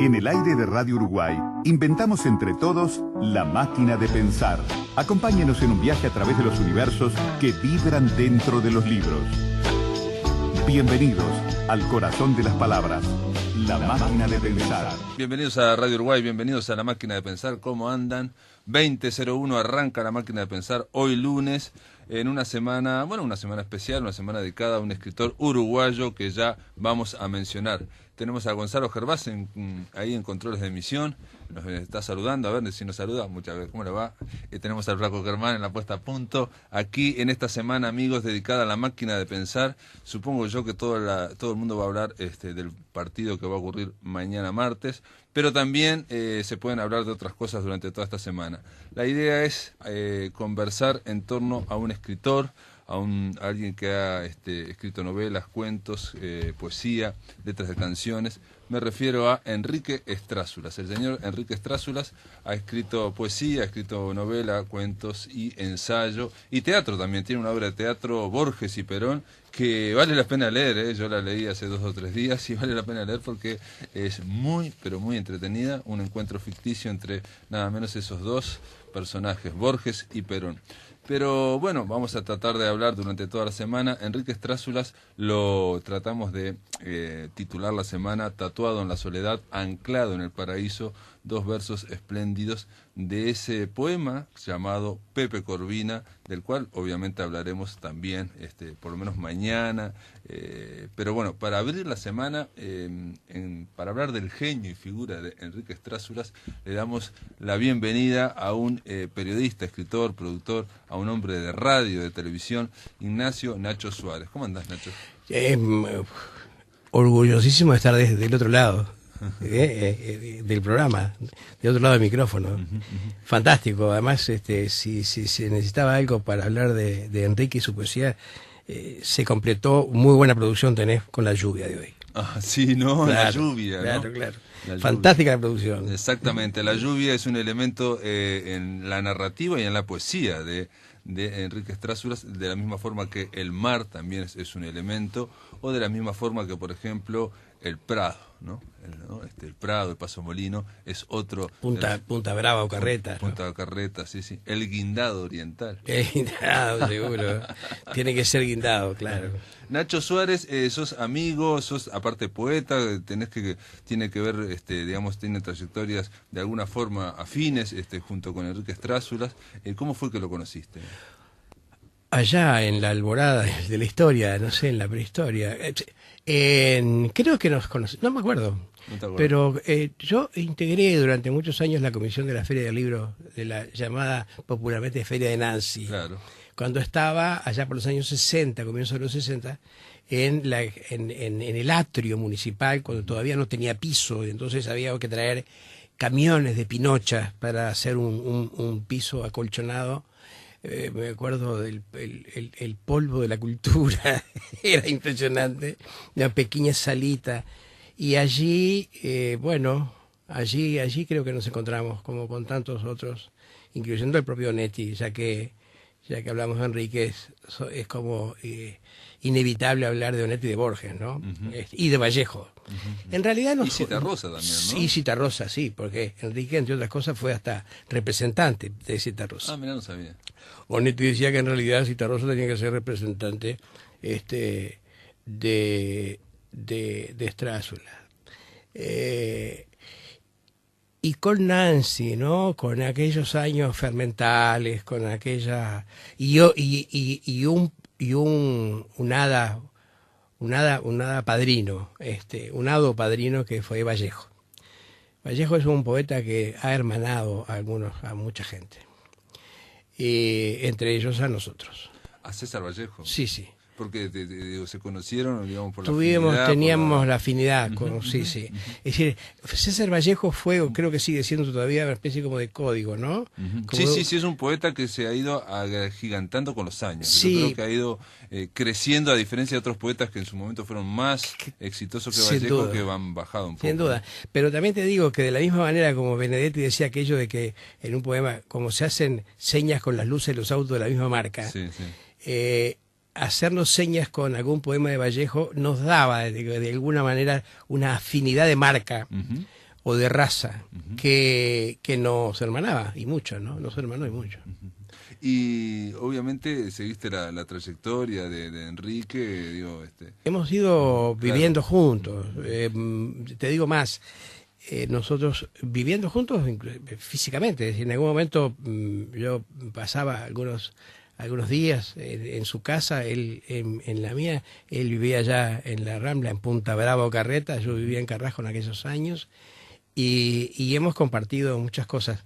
En el aire de Radio Uruguay, inventamos entre todos la máquina de pensar. Acompáñenos en un viaje a través de los universos que vibran dentro de los libros. Bienvenidos al corazón de las palabras, la máquina de pensar. Bienvenidos a Radio Uruguay, bienvenidos a la máquina de pensar. ¿Cómo andan? 20:01 arranca la máquina de pensar hoy lunes, en una semana, una semana especial, una semana dedicada a un escritor uruguayo que ya vamos a mencionar. Tenemos a Gonzalo Gervás ahí en controles de emisión, nos está saludando, a ver si nos saluda, muchas gracias, ¿cómo le va? Tenemos al Flaco Germán en la puesta a punto, aquí en esta semana, amigos, dedicada a la máquina de pensar. Supongo yo que todo el mundo va a hablar del partido que va a ocurrir mañana martes, pero también se pueden hablar de otras cosas durante toda esta semana. La idea es conversar en torno a un escritor, a alguien que ha escrito novelas, cuentos, poesía, letras de canciones. Me refiero a Enrique Estrázulas. El señor Enrique Estrázulas ha escrito poesía, ha escrito novela, cuentos y ensayo, y teatro también. Tiene una obra de teatro, Borges y Perón, que vale la pena leer, yo la leí hace 2 o 3 días y vale la pena leer porque es muy, pero muy entretenida, un encuentro ficticio entre nada menos esos dos personajes, Borges y Perón. Pero bueno, vamos a tratar de hablar durante toda la semana. Enrique Estrázulas lo tratamos de titular la semana, Tatuado en la soledad, anclado en el paraíso, 2 versos espléndidos de ese poema llamado Pepe Corvina, del cual obviamente hablaremos también, por lo menos mañana. Pero bueno, para abrir la semana, para hablar del genio y figura de Enrique Estrázulas, le damos la bienvenida a un periodista, escritor, productor, a un hombre de radio, de televisión, Ignacio Nacho Suárez. ¿Cómo andás, Nacho? Orgullosísimo de estar del otro lado del programa, del otro lado del micrófono. Fantástico. Además, si se necesitaba algo para hablar de Enrique y su poesía, se completó. Muy buena producción tenés con La lluvia de hoy. Ah, sí, ¿no? Claro, la lluvia, ¿no? Claro. Fantástica la producción. Exactamente, la lluvia es un elemento en la narrativa y en la poesía de Enrique Estrázulas, de la misma forma que el mar también es un elemento, o de la misma forma que, por ejemplo, el Prado, ¿no? El Prado, el Paso Molino, es otro... Punta Brava o Carreta. Punta Carreta, sí. El guindado oriental. El guindado, seguro. Tiene que ser guindado, claro. Nacho Suárez, sos amigo, sos aparte poeta, tiene que ver, tiene trayectorias de alguna forma afines, junto con Enrique Estrázulas. ¿Cómo fue que lo conociste? Allá en la alborada de la historia, no sé, en la prehistoria. Creo que nos conocimos, no me acuerdo. No, pero yo integré durante muchos años la comisión de la Feria del Libro, de la llamada popularmente Feria de Nancy. Claro. Cuando estaba allá por los años 60, comienzos de los 60, en el atrio municipal, cuando todavía no tenía piso, entonces había que traer camiones de pinochas para hacer un piso acolchonado. Me acuerdo del el polvo de la cultura, era impresionante, una pequeña salita, y allí, allí creo que nos encontramos, como con tantos otros, incluyendo el propio Netti, ya que hablamos de Enrique, es como inevitable hablar de Onetti y de Borges, ¿no? Y de Vallejo. En realidad no. Y Citarrosa también, ¿no? Sí, Citarrosa, sí, porque Enrique, entre otras cosas, fue hasta representante de Citarrosa. Ah, mirá, no sabía. Onetti decía que en realidad Citarrosa tenía que ser representante de Estrázulas. Y con Nancy, ¿no? Con aquellos años fermentales, con aquella un hada padrino, un hado padrino que fue Vallejo. Vallejo es un poeta que ha hermanado a mucha gente, y entre ellos a nosotros. ¿A César Vallejo? Sí. Porque se conocieron, digamos, por la teníamos la afinidad, sí. Es decir, César Vallejo fue, creo que sigue siendo todavía una especie como de código, ¿no? Sí, es un poeta que se ha ido agigantando con los años. Sí. Yo creo que ha ido creciendo, a diferencia de otros poetas que en su momento fueron más exitosos que Vallejo, que han bajado un poco. Sin duda, pero también te digo que de la misma manera como Benedetti decía aquello de que en un poema, como se hacen señas con las luces de los autos de la misma marca, hacernos señas con algún poema de Vallejo nos daba de alguna manera una afinidad de marca o de raza que nos hermanaba, y mucho, ¿no? Nos hermanó y mucho. Y obviamente seguiste la trayectoria de Enrique, digo, Hemos ido viviendo juntos. Te digo más, nosotros viviendo juntos físicamente. Es decir, en algún momento yo pasaba algunos días en su casa, él en la mía. Él vivía allá en la Rambla, en Punta Brava o Carreta. Yo vivía en Carrasco en aquellos años. Y hemos compartido muchas cosas.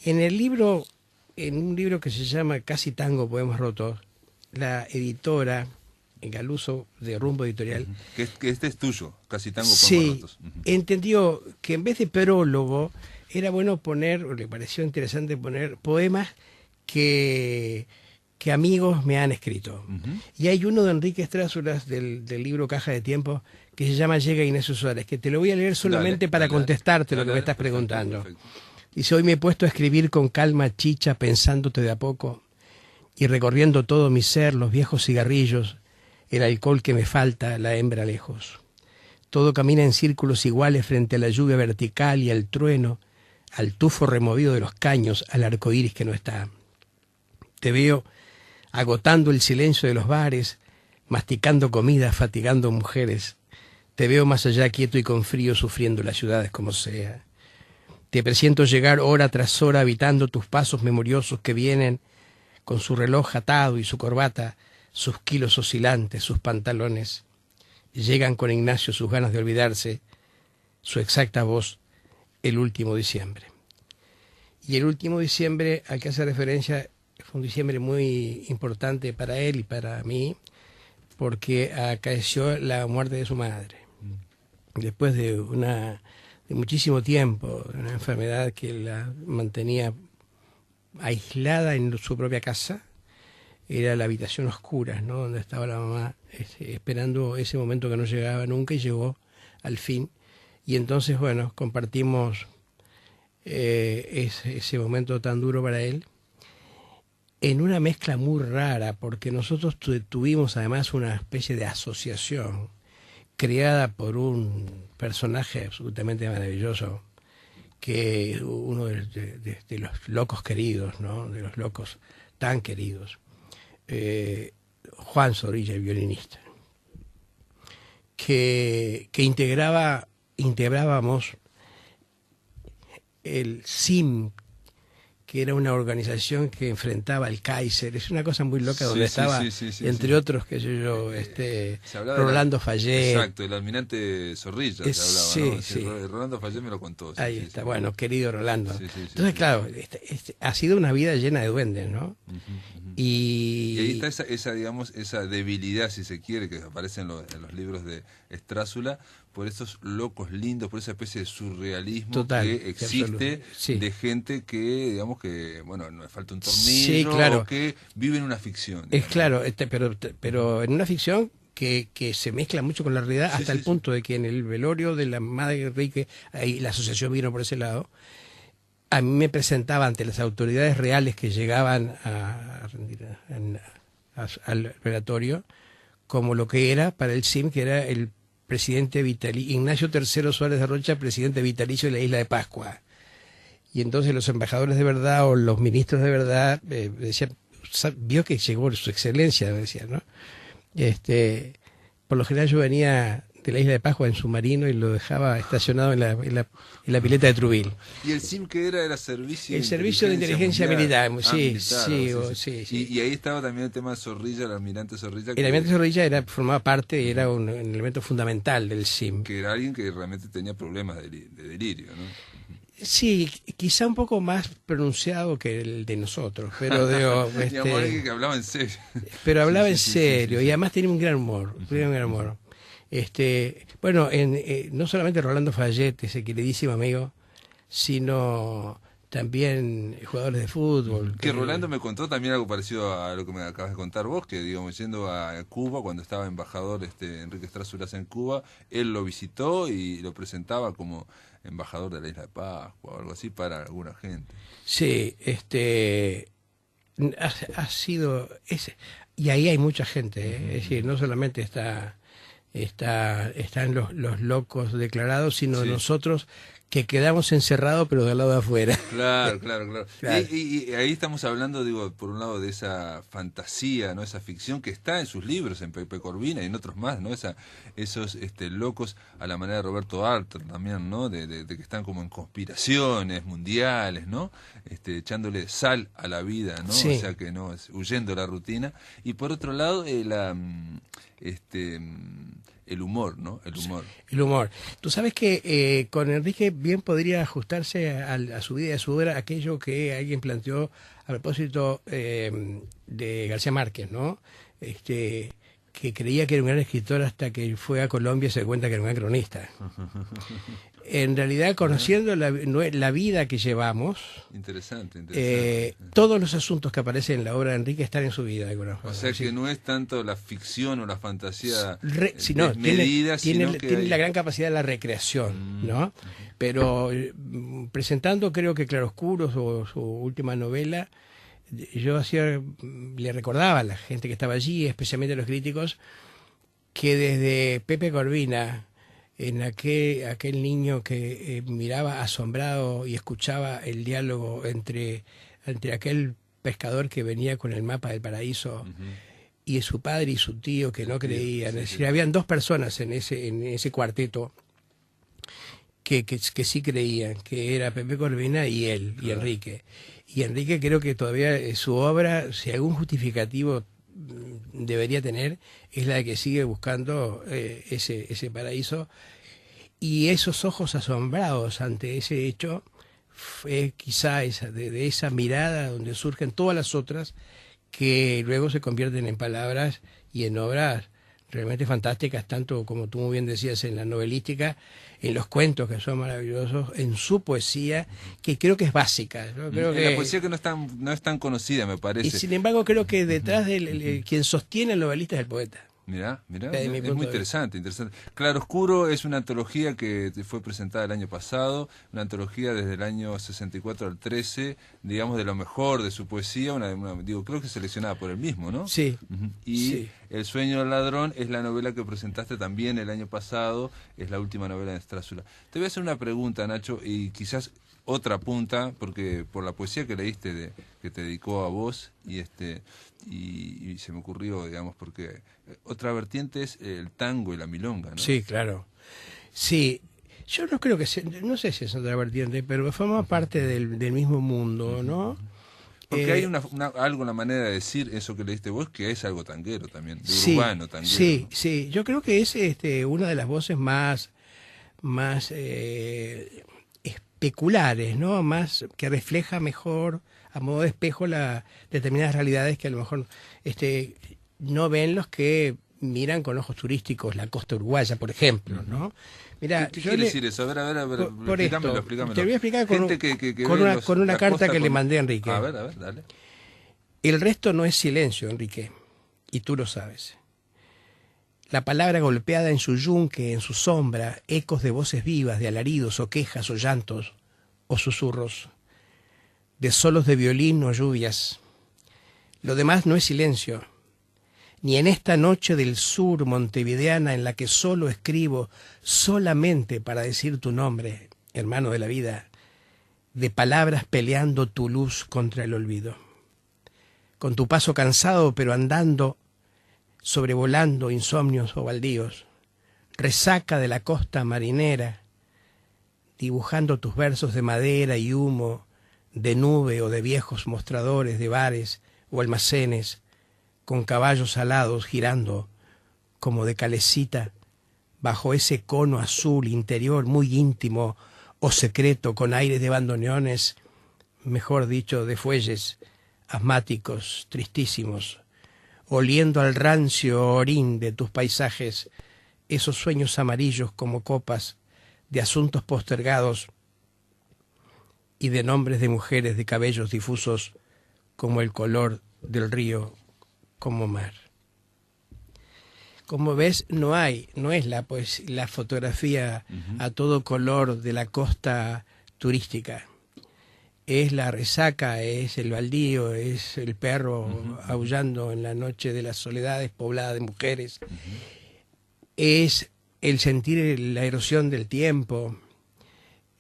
En un libro que se llama Casi Tango, Poemas Rotos, la editora Galuso de Rumbo Editorial, que este es tuyo, Casi Tango, Poemas sí, Rotos. entendió que en vez de prólogo era bueno poner, o le pareció interesante poner poemas que amigos me han escrito. Y hay uno de Enrique Strázulas del libro Caja de Tiempo que se llama Llega Ignacio Suárez, que te lo voy a leer solamente para contestarte lo que me estás preguntando. Perfecto. Dice: hoy me he puesto a escribir con calma chicha, pensándote de a poco, y recorriendo todo mi ser, los viejos cigarrillos, el alcohol que me falta, la hembra lejos. Todo camina en círculos iguales frente a la lluvia vertical y al trueno, al tufo removido de los caños, al arco iris que no está. Te veo agotando el silencio de los bares, masticando comida, fatigando mujeres. Te veo más allá, quieto y con frío, sufriendo las ciudades como sea. Te presiento llegar hora tras hora, habitando tus pasos memoriosos que vienen con su reloj atado y su corbata, sus kilos oscilantes, sus pantalones. Llegan con Ignacio sus ganas de olvidarse, su exacta voz, el último diciembre. Y el último diciembre al que hace referencia fue un diciembre muy importante para él y para mí, porque acaeció la muerte de su madre. Después de muchísimo tiempo, una enfermedad que la mantenía aislada en su propia casa, era la habitación oscura, ¿no?, donde estaba la mamá esperando ese momento que no llegaba nunca, y llegó al fin. Y entonces, bueno, compartimos ese momento tan duro para él, en una mezcla muy rara, porque nosotros tuvimos además una especie de asociación creada por un personaje absolutamente maravilloso, que uno de los locos queridos, ¿no?, de los locos tan queridos, Juan Zorrilla, el violinista, que integrábamos el SIM, que era una organización que enfrentaba al Kaiser. Es una cosa muy loca, donde estaba, entre otros, qué sé yo, Rolando Fayet. Exacto, el almirante Zorrilla se hablaba, ¿no? Rolando Fayet me lo contó. Ahí está, bueno, querido Rolando. Entonces, sí. claro, ha sido una vida llena de duendes, ¿no? Y ahí está esa, digamos, esa debilidad, si se quiere, que aparece en los libros de Strázzula, por esos locos lindos, por esa especie de surrealismo total, que existe, de gente que, digamos que, bueno, no le falta un tornillo, claro, o que vive en una ficción. Es claro, pero en una ficción que se mezcla mucho con la realidad, hasta el punto de que en el velorio de la madre de Enrique, ahí la asociación vino por ese lado, a mí me presentaba ante las autoridades reales que llegaban al velatorio como lo que era para el SIM, que era el presidente Ignacio III Suárez de Rocha, presidente vitalicio de la isla de Pascua. Y entonces los embajadores de verdad o los ministros de verdad decían: vio que llegó su excelencia, decían, ¿no? Por lo general yo venía de la isla de Pascua en submarino y lo dejaba estacionado en la pileta de Trubil. ¿Y el SIM qué era? ¿Era servicio? El servicio de inteligencia militar. Sí. Y ahí estaba también el tema de Zorrilla, el almirante Zorrilla. El almirante Zorrilla formaba parte, era un elemento fundamental del SIM. Que era alguien que realmente tenía problemas de delirio, ¿no? Sí, quizá un poco más pronunciado que el de nosotros, pero que hablaba en serio. Pero hablaba en serio, y además tenía un gran humor, Bueno, no solamente Rolando Fayet, ese queridísimo amigo, sino también jugadores de fútbol. Que Rolando me contó también algo parecido a lo que me acabas de contar vos, que digamos, yendo a Cuba, cuando estaba embajador Enrique Strázulas en Cuba, él lo visitó y lo presentaba como embajador de la isla de Pascua o algo así para alguna gente. Sí, ha sido ese, y ahí hay mucha gente, es decir, no solamente están los locos declarados, sino nosotros que quedamos encerrados pero del lado de afuera. Claro, claro, claro. Claro. Y ahí estamos hablando, digo, por un lado de esa fantasía, ¿no? Esa ficción que está en sus libros, en Pepe Corvina y en otros más, ¿no? Esos locos a la manera de Roberto Arlt también, ¿no? De que están como en conspiraciones mundiales, ¿no? Echándole sal a la vida, ¿no? Sí. O sea que no, huyendo de la rutina. Y por otro lado, el humor, ¿no? El humor. El humor. Tú sabes que con Enrique bien podría ajustarse a su vida y a su obra aquello que alguien planteó a propósito de García Márquez, ¿no? Que creía que era un gran escritor hasta que fue a Colombia y se dio cuenta que era un gran cronista. En realidad, conociendo la vida que llevamos, Interesante, interesante. todos los asuntos que aparecen en la obra de Enrique están en su vida. De alguna forma. O sea Sí. que no es tanto la ficción o la fantasía Sino, desmedida, sino que tiene hay... la gran capacidad de la recreación, ¿no? Pero presentando, creo que Claroscuros o su última novela, yo le recordaba a la gente que estaba allí, especialmente a los críticos, que desde Pepe Corvina, en aquel niño que miraba asombrado y escuchaba el diálogo entre aquel pescador que venía con el mapa del paraíso y su padre y su tío que no creían. Sí, Es decir, sí. habían dos personas en ese cuarteto que sí creían, que era Pepe Corvina y él, y Claro. Enrique. Y Enrique creo que todavía su obra, si algún justificativo debería tener, es la de que sigue buscando ese paraíso. Y esos ojos asombrados ante ese hecho, fue quizá de esa mirada donde surgen todas las otras que luego se convierten en palabras y en obras realmente fantásticas, tanto como tú muy bien decías en la novelística, en los cuentos que son maravillosos, en su poesía, que creo que es básica. Yo creo En la poesía que no es tan conocida, me parece. y sin embargo creo que detrás de quien sostiene el novelista es el poeta. Mirá, Desde mi es punto muy de interesante, interesante. Claroscuro es una antología que fue presentada el año pasado, una antología desde el año 64 al 13, digamos, de lo mejor de su poesía, digo, creo que seleccionada por él mismo, ¿no? Sí. Ujú. Y Sí. El sueño del ladrón es la novela que presentaste también el año pasado, es la última novela de Strásula. Te voy a hacer una pregunta, Nacho, y quizás otra punta, porque por la poesía que leíste, que te dedicó a vos, y se me ocurrió, digamos, porque otra vertiente es el tango y la milonga, ¿no? Sí, claro. Sí, yo no creo que no sé si es otra vertiente, pero forma parte del mismo mundo, ¿no? Porque hay algo en la manera de decir eso que leíste vos, que es algo tanguero también, de sí, urbano tanguero. Sí, ¿no? sí, yo creo que es una de las voces más especulares, ¿no? Más que refleja mejor a modo de espejo determinadas realidades que a lo mejor no ven los que miran con ojos turísticos la costa uruguaya, por ejemplo, ¿no? Mira, ¿Qué yo quiere decir eso? A ver, por explícamelo, esto, explícamelo. te voy a explicar con, Gente que con ve una la carta costa que le mandé a Enrique. A ver, dale. El resto no es silencio, Enrique, y tú lo sabes. La palabra golpeada en su yunque, en su sombra, ecos de voces vivas, de alaridos o quejas o llantos o susurros, de solos de violín o lluvias. Lo demás no es silencio, ni en esta noche del sur montevideana en la que solo escribo solamente para decir tu nombre, hermano de la vida, de palabras peleando tu luz contra el olvido. Con tu paso cansado pero andando, sobrevolando insomnios o baldíos, resaca de la costa marinera, dibujando tus versos de madera y humo, de nube o de viejos mostradores de bares o almacenes, con caballos alados girando como de calecita bajo ese cono azul interior muy íntimo o secreto con aires de bandoneones, mejor dicho, de fuelles asmáticos, tristísimos, oliendo al rancio orín de tus paisajes, esos sueños amarillos como copas de asuntos postergados y de nombres de mujeres de cabellos difusos como el color del río, como mar. Como ves, no es la fotografía a todo color de la costa turística. Es la resaca, es el baldío, es el perro aullando en la noche de las soledades poblada de mujeres. Es el sentir la erosión del tiempo,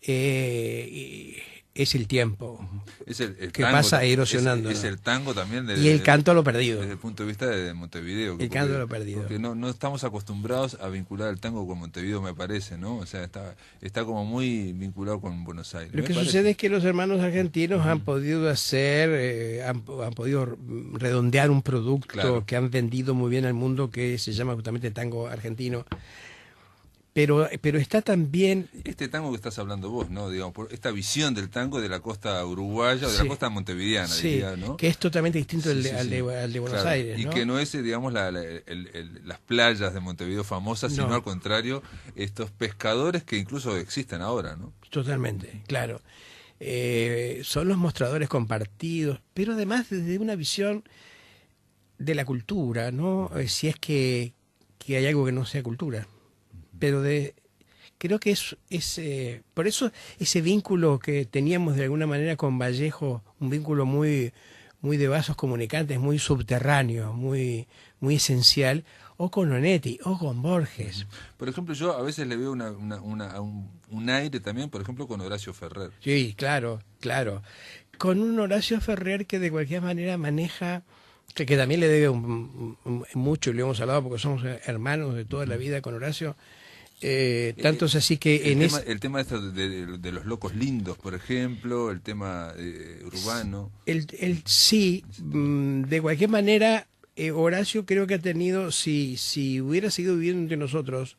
es el tiempo Es el que tango, pasa erosionando. es el tango también Y el canto a lo perdido. desde el punto de vista de Montevideo. El canto a lo perdido. Porque no estamos acostumbrados a vincular el tango con Montevideo, me parece, ¿no? O sea, está como muy vinculado con Buenos Aires. Lo me que parece. sucede es que los hermanos argentinos han podido hacer, han podido redondear un producto Claro. que han vendido muy bien al mundo, que se llama justamente tango argentino. Pero está también... Este tango que estás hablando vos, ¿no? Digamos, por esta visión del tango de la costa uruguaya o de la Sí. costa montevideana, Sí, diría, ¿no? que es totalmente distinto Sí, sí, al de sí. Buenos Claro. Aires, Y ¿no? que no es, digamos, las playas de Montevideo famosas, No. sino al contrario, estos pescadores que incluso existen ahora, ¿no? Totalmente, claro. Son los mostradores compartidos, pero además desde una visión de la cultura, ¿no? Si es que hay algo que no sea cultura. Pero creo que por eso ese vínculo que teníamos de alguna manera con Vallejo, un vínculo muy de vasos comunicantes, muy subterráneo, muy esencial, o con Onetti, o con Borges. Por ejemplo, yo a veces le veo un aire también, por ejemplo, con Horacio Ferrer. Sí, claro. Con un Horacio Ferrer que de cualquier manera maneja, que también le debe mucho, y lo hemos hablado porque somos hermanos de toda la vida con Horacio. Tanto es así que el tema de los locos lindos, por ejemplo, el tema urbano. Sí, de cualquier manera, Horacio creo que ha tenido, si hubiera seguido viviendo entre nosotros,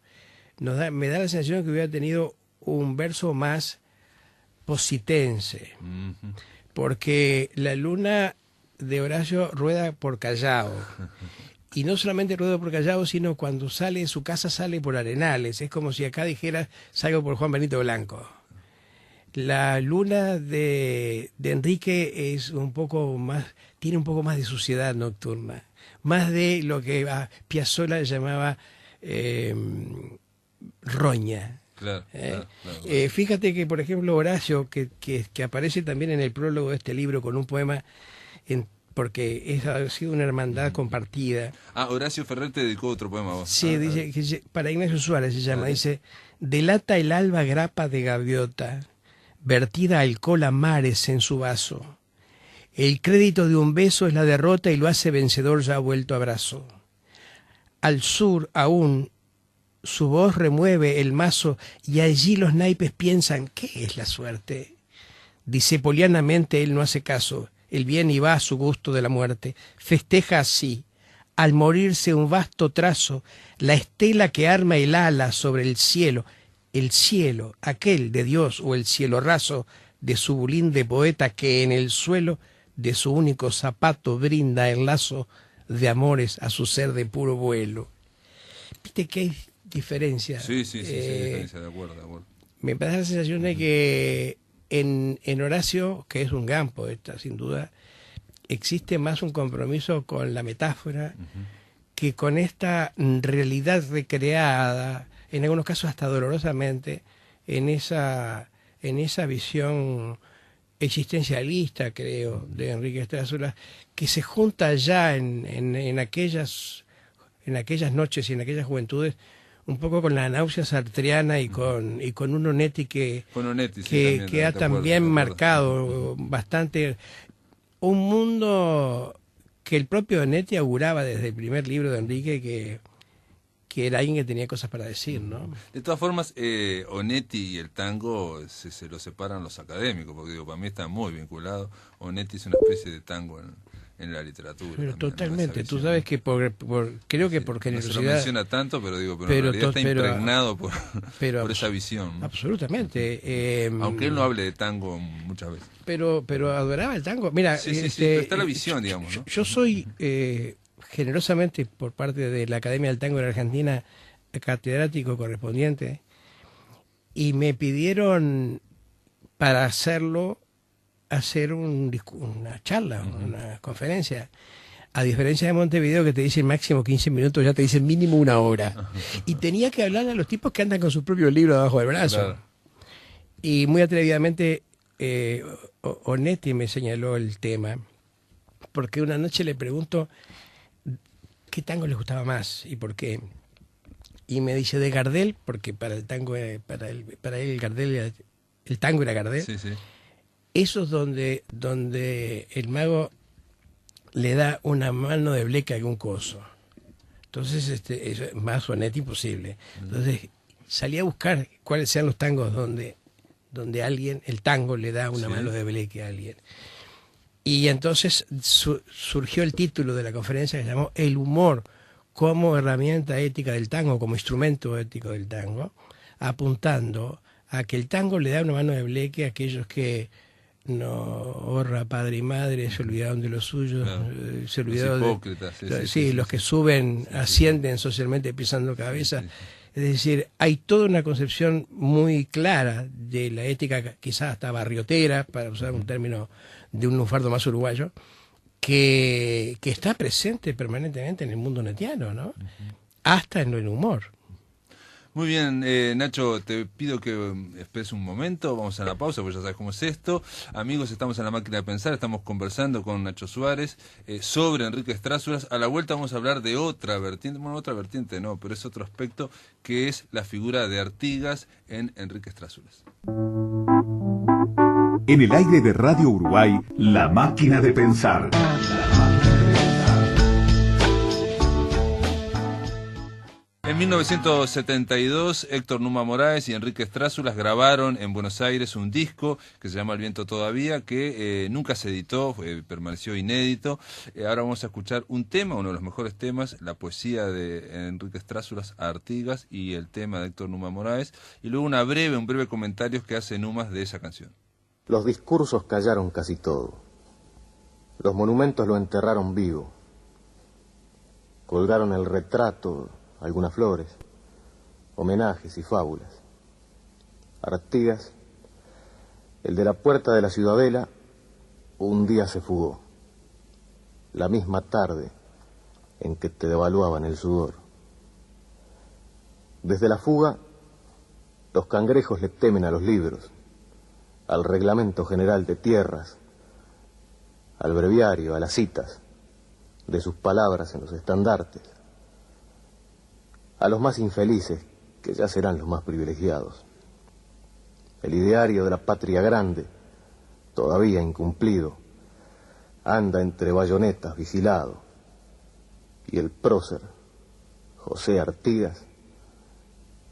me da la sensación de que hubiera tenido un verso más positense, Ujú. porque la luna de Horacio rueda por Callao. Y no solamente rueda por Callao, sino cuando sale de su casa sale por Arenales. Es como si acá dijera, salgo por Juan Benito Blanco. La luna de Enrique es un poco más, tiene un poco más de suciedad nocturna, más de lo que Piazzolla llamaba roña. Claro, claro. Fíjate que, por ejemplo, Horacio, que aparece también en el prólogo de este libro con un poema, porque ha sido una hermandad compartida. Horacio Ferrer te dedicó otro poema a vos. Sí, dice, que para Ignacio Suárez se llama, dice, delata el alba grapa de gaviota, vertida alcohol a mares en su vaso. El crédito de un beso es la derrota y lo hace vencedor ya vuelto a brazo. Al sur aún su voz remueve el mazo y allí los naipes piensan, ¿qué es la suerte? Dice polianamente, él no hace caso, el bien y va a su gusto de la muerte. Festeja así, al morirse un vasto trazo, la estela que arma el ala sobre el cielo, aquel de Dios o el cielo raso de su bulín de poeta que en el suelo de su único zapato brinda el lazo de amores a su ser de puro vuelo. ¿Viste que hay diferencia? Sí, diferencia, de acuerdo. Me da la sensación de que en Horacio, que es un gran poeta, sin duda, existe más un compromiso con la metáfora que con esta realidad recreada, en algunos casos hasta dolorosamente, en esa visión existencialista, creo, de Enrique Estrasura, que se junta ya en aquellas noches y en aquellas juventudes un poco con la náusea sartreana y con un Onetti que ha también marcado bastante un mundo que el propio Onetti auguraba desde el primer libro de Enrique que era alguien que tenía cosas para decir, ¿no? De todas formas, Onetti y el tango se lo separan los académicos, porque digo, para mí está muy vinculado. Onetti es una especie de tango en la literatura. Pero también, totalmente, ¿no? tú sabes que creo que por generosidad... No se lo menciona tanto, pero en realidad está impregnado por esa visión, ¿no? Absolutamente. Aunque él no hable de tango muchas veces. Pero adoraba el tango. Mira, sí, pero está la visión, digamos, ¿no? Yo soy, generosamente, por parte de la Academia del Tango de la Argentina, catedrático correspondiente, y me pidieron para hacer una charla, una conferencia. A diferencia de Montevideo, que te dicen máximo 15 minutos, ya te dicen mínimo una hora. Y tenía que hablar a los tipos que andan con su propio libro debajo del brazo. Claro. Y muy atrevidamente Onetti me señaló el tema, porque una noche le pregunto qué tango les gustaba más y por qué. Y me dice de Gardel, porque para el tango, para él Gardel el tango y la Gardel, Sí, sí. eso es donde el mago le da una mano de bleca a un coso. Entonces, eso es más Sonetti imposible. Entonces, salí a buscar cuáles sean los tangos donde el tango le da una mano de bleque a alguien. Y entonces surgió el título de la conferencia que se llamó El humor como herramienta ética del tango, como instrumento ético del tango, apuntando a que el tango le da una mano de bleque a aquellos que no honra padre y madre, se olvidaron de los suyos, Claro. se olvidaron Los hipócritas, los que suben, ascienden socialmente pisando cabeza. Sí. Es decir, hay toda una concepción muy clara de la ética, quizás hasta barriotera, para usar un término de un lunfardo más uruguayo, que está presente permanentemente en el mundo netiano, ¿no? Hasta en el humor. Muy bien, Nacho, te pido que esperes un momento, vamos a la pausa, porque ya sabes cómo es esto. Amigos, estamos en La Máquina de Pensar, estamos conversando con Nacho Suárez sobre Enrique Strázulas. A la vuelta vamos a hablar de otra vertiente, bueno, otra vertiente no, pero es otro aspecto, que es la figura de Artigas en Enrique Strázulas. En el aire de Radio Uruguay, La Máquina de Pensar. En 1972, Héctor Numa Moraes y Enrique Strázulas grabaron en Buenos Aires un disco que se llama El Viento Todavía, que nunca se editó, permaneció inédito. Ahora vamos a escuchar un tema, uno de los mejores temas, la poesía de Enrique Strázulas a Artigas y el tema de Héctor Numa Moraes, y luego un breve comentario que hace Numas de esa canción. Los discursos callaron casi todo. Los monumentos lo enterraron vivo. Colgaron el retrato, algunas flores, homenajes y fábulas. Artigas, el de la puerta de la Ciudadela, un día se fugó. La misma tarde en que te devaluaban el sudor. Desde la fuga, los cangrejos le temen a los libros, al reglamento general de tierras, al breviario, a las citas de sus palabras en los estandartes, a los más infelices, que ya serán los más privilegiados. El ideario de la patria grande, todavía incumplido, anda entre bayonetas vigilado, y el prócer, José Artigas,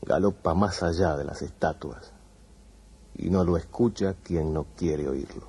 galopa más allá de las estatuas, y no lo escucha quien no quiere oírlo.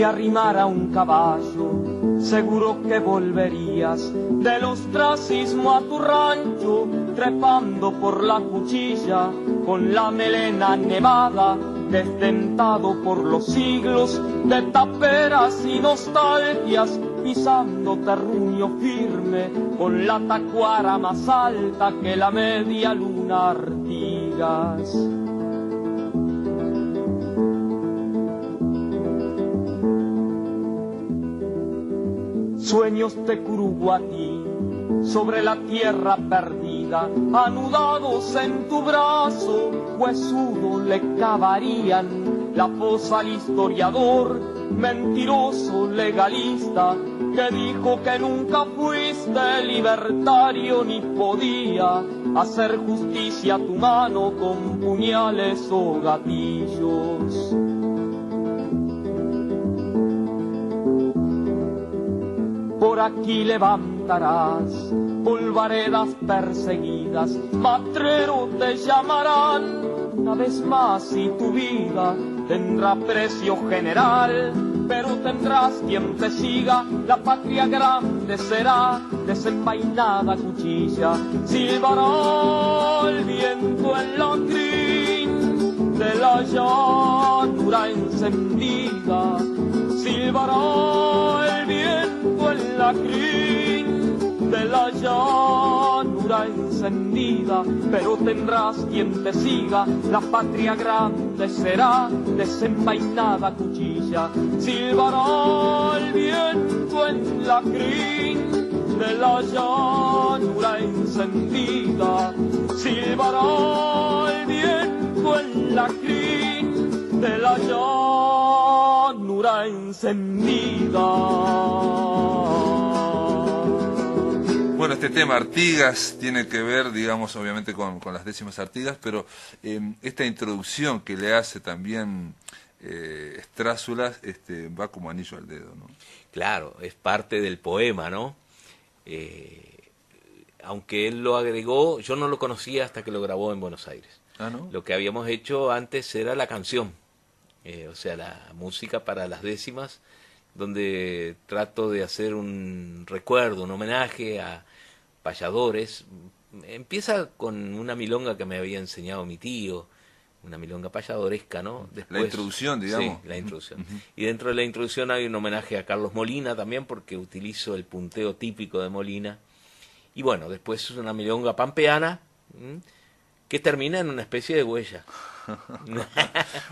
Arrimara un caballo, seguro que volverías del ostracismo a tu rancho, trepando por la cuchilla, con la melena nevada, desdentado por los siglos de taperas y nostalgias, pisando terruño firme, con la tacuara más alta que la media luna Artigas. Sueños de Curuguatí, sobre la tierra perdida, anudados en tu brazo, huesudo le cavarían la fosa al historiador, mentiroso legalista, que dijo que nunca fuiste libertario ni podía hacer justicia a tu mano con puñales o gatillos. Por aquí levantarás polvaredas perseguidas, matrero te llamarán una vez más y tu vida tendrá precio general, pero tendrás quien te siga, la patria grande será desenvainada cuchilla, silbará el viento en la cruz. de la llanura encendida, silbará el viento en la crin de la llanura encendida, pero tendrás quien te siga, la patria grande será desenvainada cuchilla, silbará el viento en la crin de la llanura encendida, silbará el viento en la crin de la llanura encendida. Bueno, este tema Artigas tiene que ver, digamos, obviamente con las décimas Artigas, pero esta introducción que le hace también Strázulas va como anillo al dedo, ¿no? Claro, es parte del poema, ¿no? Aunque él lo agregó, yo no lo conocía hasta que lo grabó en Buenos Aires. Ah, ¿no? Lo que habíamos hecho antes era la canción, o sea, la música para las décimas, donde trato de hacer un recuerdo, un homenaje a payadores. Empieza con una milonga que me había enseñado mi tío, una milonga payadoresca, ¿no? Después, la introducción, digamos. Sí, la introducción. Y dentro de la introducción hay un homenaje a Carlos Molina también, porque utilizo el punteo típico de Molina. Y bueno, después es una milonga pampeana, que termina en una especie de huella.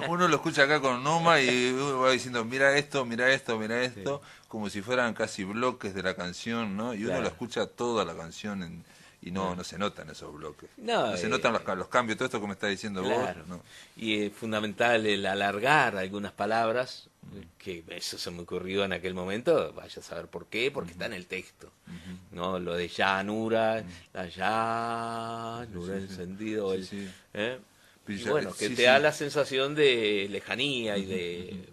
Uno lo escucha acá con Numa y va diciendo, mira esto, mira esto, mira esto, sí, como si fueran casi bloques de la canción, ¿no? Y uno lo escucha toda la canción y no se notan esos bloques. No se notan los cambios, todo esto que me está diciendo vos. ¿No? Y es fundamental el alargar algunas palabras, que eso se me ocurrió en aquel momento, vaya a saber por qué, porque está en el texto. ¿No? Lo de llanura, la llanura encendido. Y bueno, que te da la sensación de lejanía y de...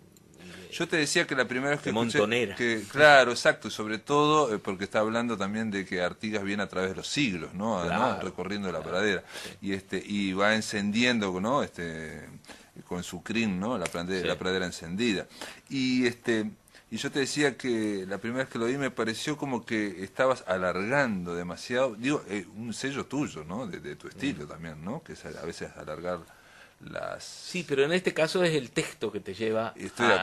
Yo te decía que la primera vez que Montonera. Claro, exacto, sobre todo porque está hablando también de que Artigas viene a través de los siglos, ¿no? Claro, ¿no? Recorriendo la pradera. Sí. Y va encendiendo, ¿no? Con su crin, ¿no? La pradera encendida. Y yo te decía que la primera vez que lo vi me pareció como que estabas alargando demasiado, digo, un sello tuyo, ¿no? De tu estilo también, ¿no? Que es a veces alargar las... Sí, pero en este caso es el texto que te lleva a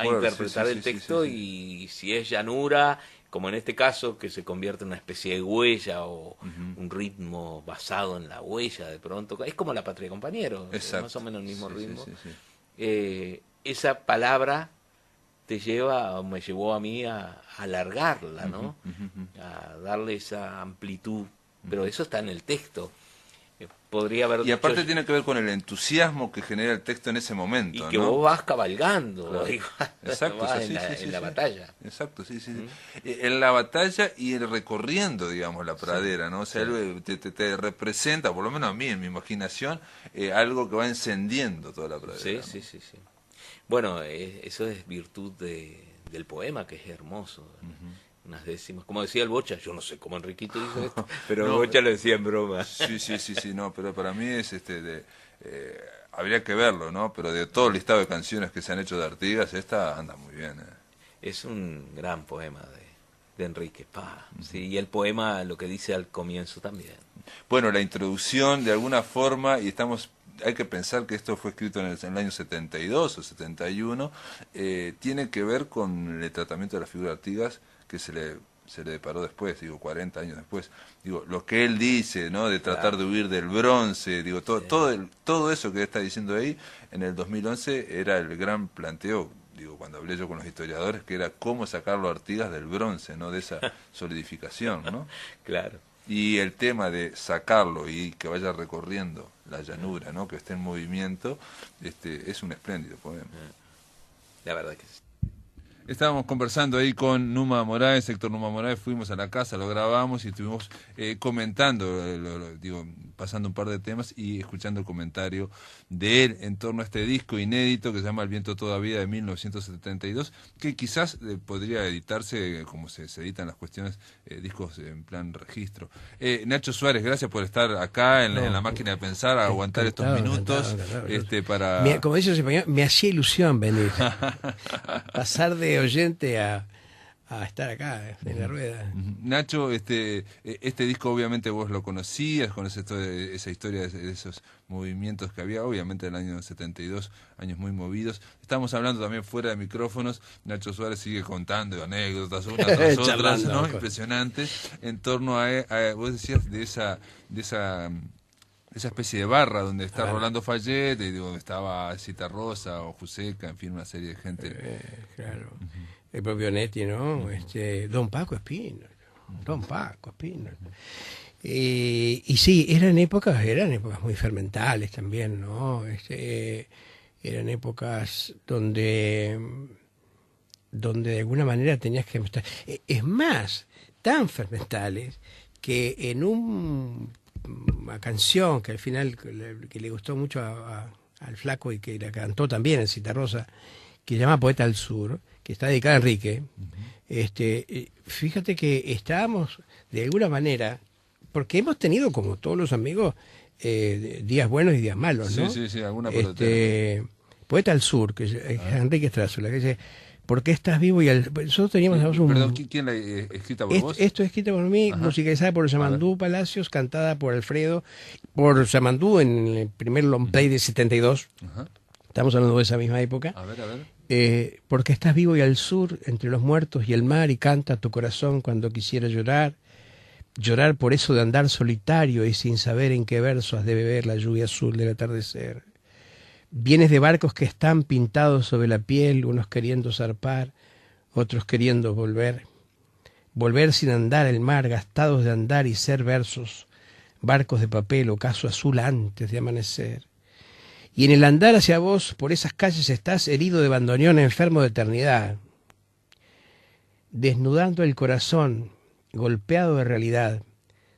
interpretar el texto, y si es llanura, como en este caso, que se convierte en una especie de huella o un ritmo basado en la huella de pronto, es como La Patria Compañero, más o menos el mismo ritmo. Esa palabra te lleva, me llevó a mí a alargarla, ¿no? A darle esa amplitud, pero eso está en el texto. Podría haber y aparte tiene que ver con el entusiasmo que genera el texto en ese momento, y que ¿no? vos vas cabalgando, claro. Exacto, vas en la batalla. Exacto, sí. En la batalla y el recorriendo, digamos, la pradera, ¿no? O sea, te representa, por lo menos a mí, en mi imaginación, algo que va encendiendo toda la pradera. Sí. Bueno, eso es virtud del poema, que es hermoso. Unas décimas, como decía el Bocha, yo no sé cómo Enriquito hizo esto, pero el Bocha lo decía en broma. Sí, no, pero para mí es habría que verlo, ¿no? Pero de todo el listado de canciones que se han hecho de Artigas, esta anda muy bien. Es un gran poema de Enrique Pá, sí, y el poema lo que dice al comienzo también. Bueno, la introducción de alguna forma, y hay que pensar que esto fue escrito en el año 72 o 71, tiene que ver con el tratamiento de la figura de Artigas, que se le deparó después, 40 años después. Lo que él dice, ¿no? De tratar de huir del bronce, todo eso que está diciendo ahí, en el 2011 era el gran planteo, cuando hablé yo con los historiadores, que era cómo sacarlo a Artigas del bronce, ¿no? De esa solidificación, ¿no? Claro. Y el tema de sacarlo y que vaya recorriendo la llanura, ¿no? Que esté en movimiento, es un espléndido poema. La verdad que sí. Estábamos conversando ahí con Numa Moraes, Héctor Numa Moraes, fuimos a la casa, lo grabamos y estuvimos comentando, pasando un par de temas y escuchando el comentario de él en torno a este disco inédito que se llama El viento todavía, de 1972, que quizás podría editarse como se editan las cuestiones, discos en plan registro. Nacho Suárez, gracias por estar acá en la máquina de pensar, a aguantar estos minutos. Para... Como dice el español, me hacía ilusión venir. Pasar de oyente a a estar acá en la rueda. Nacho, este disco obviamente vos lo conocías, conoces toda esa historia de esos movimientos que había, obviamente en el año 72, años muy movidos. Estamos hablando también fuera de micrófonos, Nacho Suárez sigue contando anécdotas unas tras otras, ¿no? Impresionantes, en torno a vos decías de esa especie de barra donde está Rolando Fayette, y donde estaba Citarrosa o Juseca, en fin, una serie de gente. Claro. El propio Netti, ¿no? Don Paco Espino. Y sí, eran épocas muy fermentales también, ¿no? Eran épocas donde de alguna manera tenías que estar. Es más, tan fermentales que en una canción que al final que le gustó mucho al flaco y que la cantó también en Citarrosa, que se llama Poeta al Sur, que está dedicada a Enrique, fíjate que estábamos de alguna manera, porque hemos tenido, como todos los amigos, días buenos y días malos, ¿no? Sí, alguna Poeta al Sur, que es Enrique Strázola, que dice, ¿por qué estás vivo? Nosotros teníamos un... Perdón, ¿quién la escrita por vos? Esto es escrita por mí, musicalizada por Yamandú Palacios, cantada por Alfredo, por Yamandú en el primer long play de 72. Estamos hablando de esa misma época. A ver. Porque estás vivo y al sur, entre los muertos y el mar, y canta tu corazón cuando quisiera llorar. Llorar por eso de andar solitario y sin saber en qué verso has de beber la lluvia azul del atardecer. Vienes de barcos que están pintados sobre la piel, unos queriendo zarpar, otros queriendo volver. Volver sin andar el mar, gastados de andar y ser versos, barcos de papel, ocaso azul antes de amanecer. Y en el andar hacia vos, por esas calles estás herido de bandoneón, enfermo de eternidad. Desnudando el corazón, golpeado de realidad,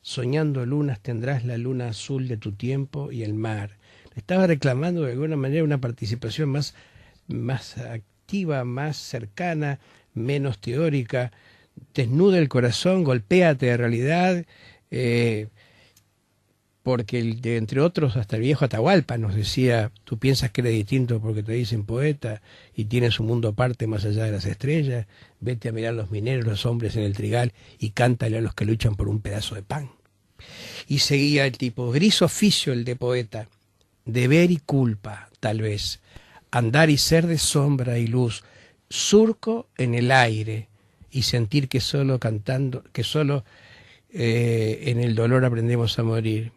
soñando lunas tendrás la luna azul de tu tiempo y el mar. Estaba reclamando de alguna manera una participación más activa, más cercana, menos teórica. Desnuda el corazón, golpéate de realidad, porque entre otros hasta el viejo Atahualpa nos decía, tú piensas que eres distinto porque te dicen poeta y tienes un mundo aparte más allá de las estrellas, vete a mirar los mineros, los hombres en el trigal y cántale a los que luchan por un pedazo de pan. Y seguía el tipo, gris oficio el de poeta, deber y culpa tal vez, andar y ser de sombra y luz, surco en el aire y sentir que solo cantando, que solo en el dolor aprendemos a morir,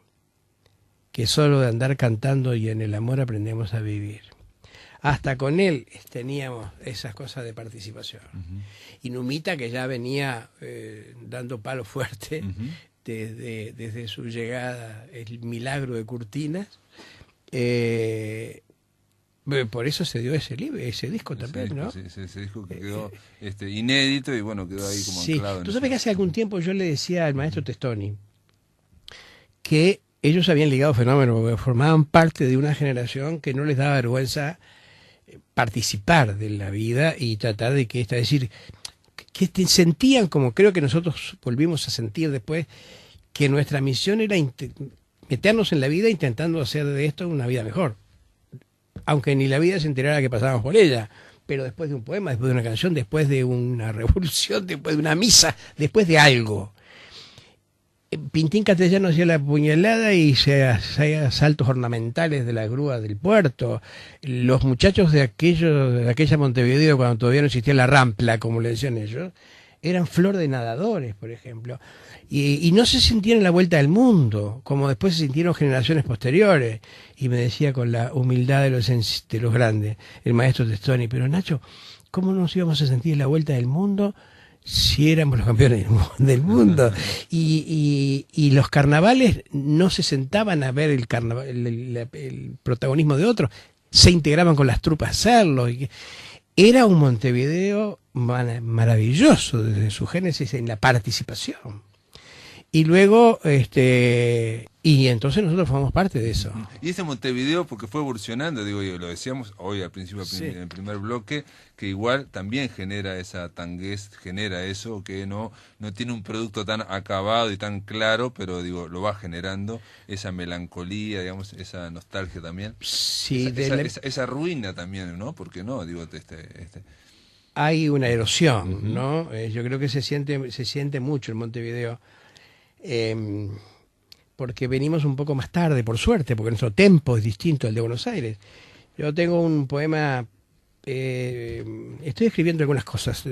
que solo de andar cantando y en el amor aprendemos a vivir. Hasta con él teníamos esas cosas de participación. Y Numita, que ya venía dando palo fuerte desde su llegada, el milagro de Curtinas, por eso se dio ese disco también, ¿no? Sí, ese disco que quedó inédito y bueno, quedó ahí como anclado. Tú sabes que hace algún tiempo yo le decía al maestro Testoni que ellos habían ligado fenómenos, porque formaban parte de una generación que no les daba vergüenza participar de la vida y tratar de que es decir, que sentían, como creo que nosotros volvimos a sentir después, que nuestra misión era meternos en la vida intentando hacer de esto una vida mejor. Aunque ni la vida se enterara que pasábamos por ella, pero después de un poema, después de una canción, después de una revolución, después de una misa, después de algo. Pintín Castellano hacía la puñalada y se hacía saltos ornamentales de la grúa del puerto. Los muchachos de aquella Montevideo, cuando todavía no existía la rampla, como le decían ellos, eran flor de nadadores, por ejemplo. Y no se sentían en la vuelta del mundo, como después se sintieron generaciones posteriores. Y me decía con la humildad de los grandes, el maestro Testoni, pero Nacho, ¿cómo nos íbamos a sentir en la vuelta del mundo si éramos los campeones del mundo? Y los carnavales no se sentaban a ver el protagonismo de otros, se integraban con las trupas a hacerlo. Era un Montevideo maravilloso desde su génesis en la participación. Y luego, y entonces nosotros formamos parte de eso. Y ese Montevideo, porque fue evolucionando, digo, lo decíamos hoy al principio, en el primer bloque, que igual también genera esa tanguez, genera eso, que no tiene un producto tan acabado y tan claro, pero digo, lo va generando, esa melancolía, digamos, esa nostalgia también. Sí, esa ruina también, ¿no? Porque no, digo, hay una erosión, ¿no? Yo creo que se siente mucho en Montevideo, porque venimos un poco más tarde, por suerte, porque nuestro tempo es distinto al de Buenos Aires. Yo tengo un poema, estoy escribiendo algunas cosas,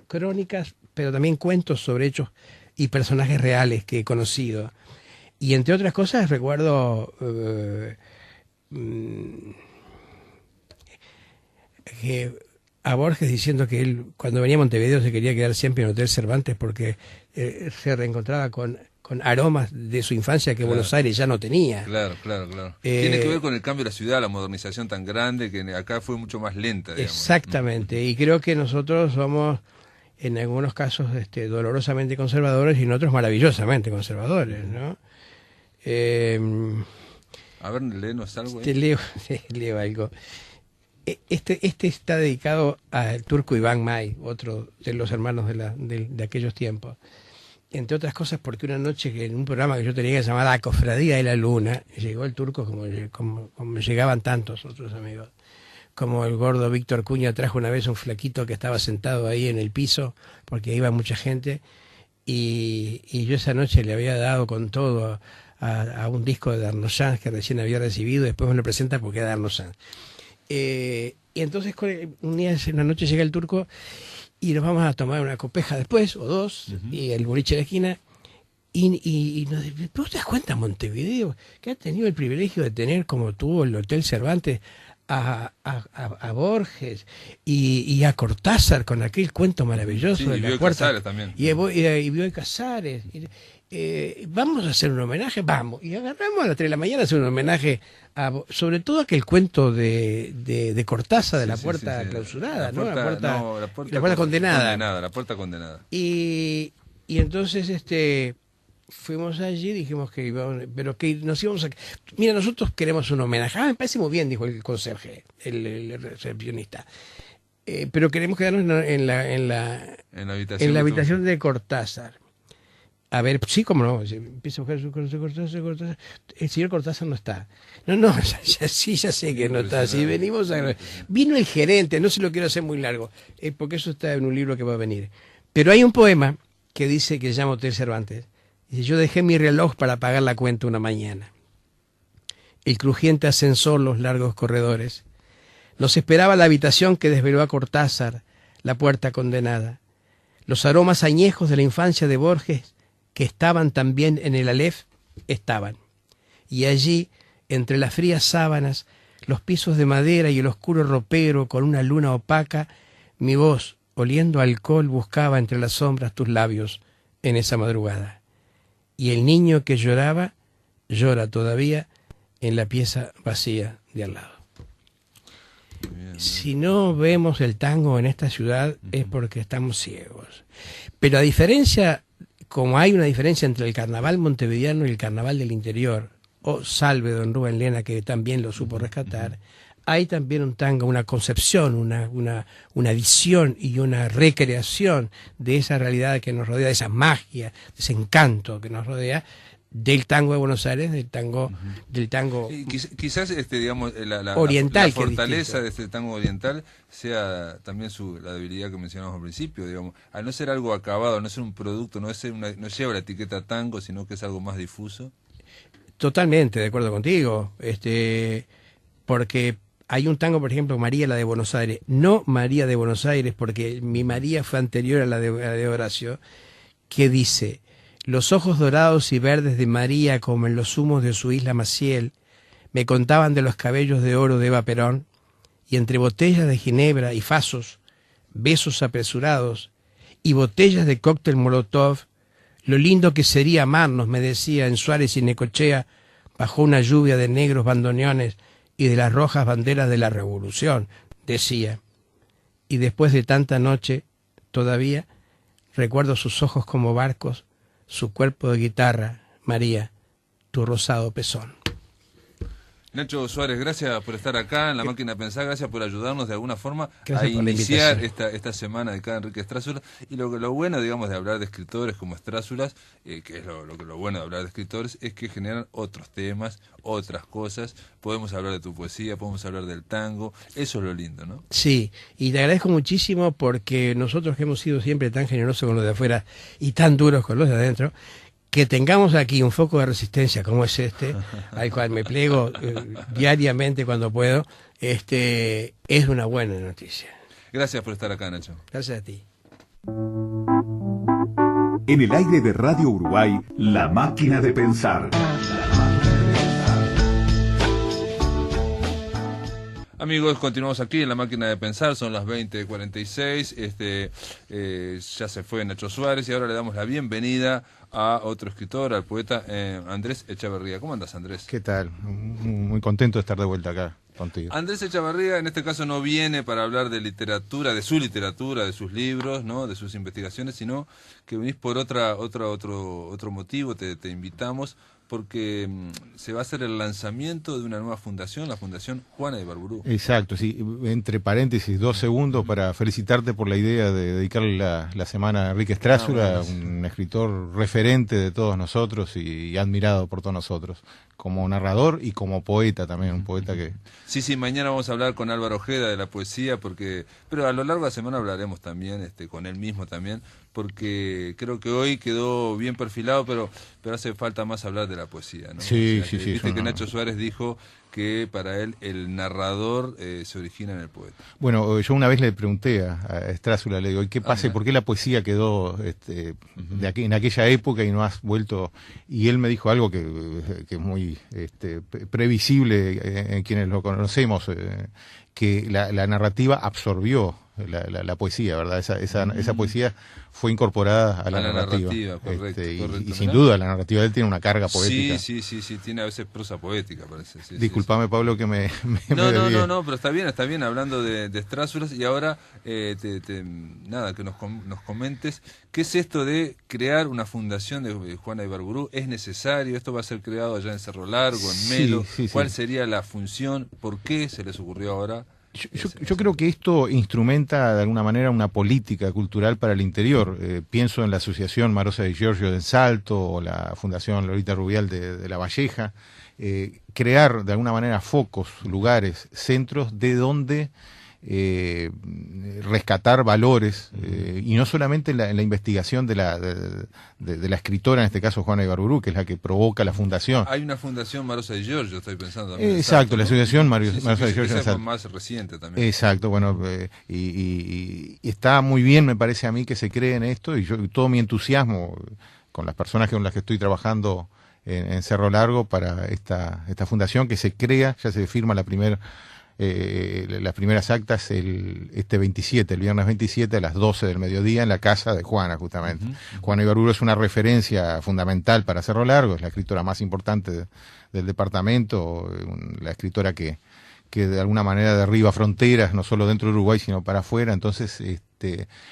crónicas, pero también cuentos sobre hechos y personajes reales que he conocido. Y entre otras cosas recuerdo a Borges diciendo que él cuando venía a Montevideo se quería quedar siempre en el Hotel Cervantes porque se reencontraba con aromas de su infancia que Buenos Aires ya no tenía. Claro. Tiene que ver con el cambio de la ciudad, la modernización tan grande que acá fue mucho más lenta, digamos. Exactamente, y creo que nosotros somos en algunos casos dolorosamente conservadores y en otros maravillosamente conservadores, ¿no? A ver, léenos algo. Leo algo. Este está dedicado al turco Iván May, otro de los hermanos de aquellos tiempos. Entre otras cosas porque una noche que en un programa que yo tenía que se llamaba La Cofradía de la Luna, llegó el turco como llegaban tantos otros amigos. Como el gordo Víctor Cuña trajo una vez un flaquito que estaba sentado ahí en el piso porque iba mucha gente y yo esa noche le había dado con todo a un disco de Darno Sanz que recién había recibido y después me lo presenta porque era Darno Sanz. Y entonces una noche llega el turco y nos vamos a tomar una copeja después, o dos, y el boliche de la esquina, y nos dice, ¿pero te das cuenta, Montevideo, que ha tenido el privilegio de tener, como tuvo el Hotel Cervantes, a Borges y a Cortázar con aquel cuento maravilloso de la puerta? Casares también. Y Bioy Casares. Vamos a hacer un homenaje, vamos. Y agarramos a las 3 de la mañana a hacer un homenaje, sobre todo aquel cuento de Cortázar, de la puerta clausurada, ¿no? La puerta condenada. La puerta condenada. Y entonces fuimos allí, dijimos que íbamos, pero que nos íbamos a... Mira, nosotros queremos un homenaje. Me parece muy bien, dijo el conserje, el recepcionista. Pero queremos quedarnos en la habitación de Cortázar. A ver, sí, cómo no. Empieza a buscar Cortázar. El señor Cortázar no está. No, ya sé que no está. Si venimos vino el gerente, no se lo quiero hacer muy largo, porque eso está en un libro que va a venir. Pero hay un poema que dice, que se llama Hotel Cervantes. Dice, yo dejé mi reloj para pagar la cuenta una mañana. El crujiente ascensor, los largos corredores. Nos esperaba la habitación que desveló a Cortázar, la puerta condenada. Los aromas añejos de la infancia de Borges, que estaban también en el Aleph, estaban. Y allí, entre las frías sábanas, los pisos de madera y el oscuro ropero con una luna opaca, mi voz, oliendo a alcohol, buscaba entre las sombras tus labios en esa madrugada. Y el niño que lloraba, llora todavía en la pieza vacía de al lado. Bien. Si no vemos el tango en esta ciudad es porque estamos ciegos. Pero a diferencia, como hay una diferencia entre el carnaval montevideano y el carnaval del interior, o salve don Rubén Lena, que también lo supo rescatar, hay también un tango, una concepción, una visión y una recreación de esa realidad que nos rodea, de esa magia, de ese encanto que nos rodea, del tango de Buenos Aires, del tango quizás digamos oriental, la fortaleza de este tango oriental sea también la debilidad que mencionamos al principio, digamos, al no ser algo acabado, al no ser un producto, no lleva la etiqueta tango, sino que es algo más difuso. Totalmente de acuerdo contigo, porque hay un tango, por ejemplo, María la de Buenos Aires, no María de Buenos Aires, porque mi María fue anterior a la de Horacio, que dice: los ojos dorados y verdes de María, como en los humos de su isla Maciel, me contaban de los cabellos de oro de Eva Perón, y entre botellas de ginebra y fasos, besos apresurados, y botellas de cóctel Molotov, lo lindo que sería amarnos, me decía en Suárez y Necochea, bajo una lluvia de negros bandoneones y de las rojas banderas de la Revolución, decía. Y después de tanta noche, todavía, recuerdo sus ojos como barcos, su cuerpo de guitarra, María, tu rosado pezón. Nacho Suárez, gracias por estar acá en La Máquina de Pensar, gracias por ayudarnos de alguna forma gracias a iniciar esta semana dedicada a Enrique Strázulas. Y lo bueno, digamos, de hablar de escritores como Strázulas, que es lo bueno de hablar de escritores, es que generan otros temas, otras cosas. Podemos hablar de tu poesía, podemos hablar del tango, eso es lo lindo, ¿no? Sí, y te agradezco muchísimo porque nosotros que hemos sido siempre tan generosos con los de afuera y tan duros con los de adentro, que tengamos aquí un foco de resistencia como es este, al cual me pliego diariamente cuando puedo, es una buena noticia. Gracias por estar acá, Nacho. Gracias a ti. En el aire de Radio Uruguay, La Máquina de Pensar. Amigos, continuamos aquí en La Máquina de Pensar, son las 20:46, ya se fue Nacho Suárez y ahora le damos la bienvenida a otro escritor, al poeta Andrés Echavarría. ¿Cómo andas, Andrés? ¿Qué tal? Muy contento de estar de vuelta acá contigo. Andrés Echavarría en este caso no viene para hablar de literatura, de sus libros, ¿no? De sus investigaciones, sino que venís por otro motivo, te invitamos porque se va a hacer el lanzamiento de una nueva fundación, la Fundación Juana de Ibarburu. Exacto, sí. Entre paréntesis, 2 segundos para felicitarte por la idea de dedicarle la semana a Enrique Strázzula, un escritor referente de todos nosotros y admirado por todos nosotros, como narrador y como poeta también, un poeta que... Sí, mañana vamos a hablar con Álvaro Ojeda de la poesía, pero a lo largo de la semana hablaremos también, con él mismo también, porque creo que hoy quedó bien perfilado, pero hace falta más hablar de la poesía, ¿no? Sí. Viste que Nacho Suárez dijo que para él el narrador se origina en el poeta. Bueno, yo una vez le pregunté a Strázzula, le digo, ¿y qué pasa? ¿Por qué la poesía quedó en aquella época y no has vuelto? Y él me dijo algo que es muy previsible en quienes lo conocemos, que la narrativa absorbió la poesía, ¿verdad? Esa poesía fue incorporada a la narrativa. Correcto, y sin duda la narrativa de él tiene una carga poética. Sí, tiene a veces prosa poética, parece. Disculpame, Pablo, que me No, pero está bien, hablando de Strázulas, y ahora que nos comentes, ¿qué es esto de crear una fundación de Juana de Ibarburu? ¿Es necesario? ¿Esto va a ser creado allá en Cerro Largo, en Melo? ¿Cuál sería la función? ¿Por qué se les ocurrió ahora? Yo creo que esto instrumenta de alguna manera una política cultural para el interior. Pienso en la Asociación Marosa de Giorgio de Salto o la Fundación Lolita Rubial de La Valleja. Crear de alguna manera focos, lugares, centros de donde rescatar valores, y no solamente en la investigación de la escritora, en este caso Juana de Ibarburu, que es la que provoca la fundación. Hay una fundación Marosa de Giorgio, estoy pensando también. Exacto, la asociación Marosa de Giorgio. Esa es más reciente también. Exacto, bueno, y está muy bien, me parece a mí, que se cree en esto, y todo mi entusiasmo con las personas con las que estoy trabajando en Cerro Largo para esta fundación que se crea, ya se firma las primeras actas el viernes 27 a las 12 del mediodía en la casa de Juana, justamente. Juana Ibarburu es una referencia fundamental para Cerro Largo, es la escritora más importante del departamento, la escritora que de alguna manera derriba fronteras, no solo dentro de Uruguay, sino para afuera. Entonces,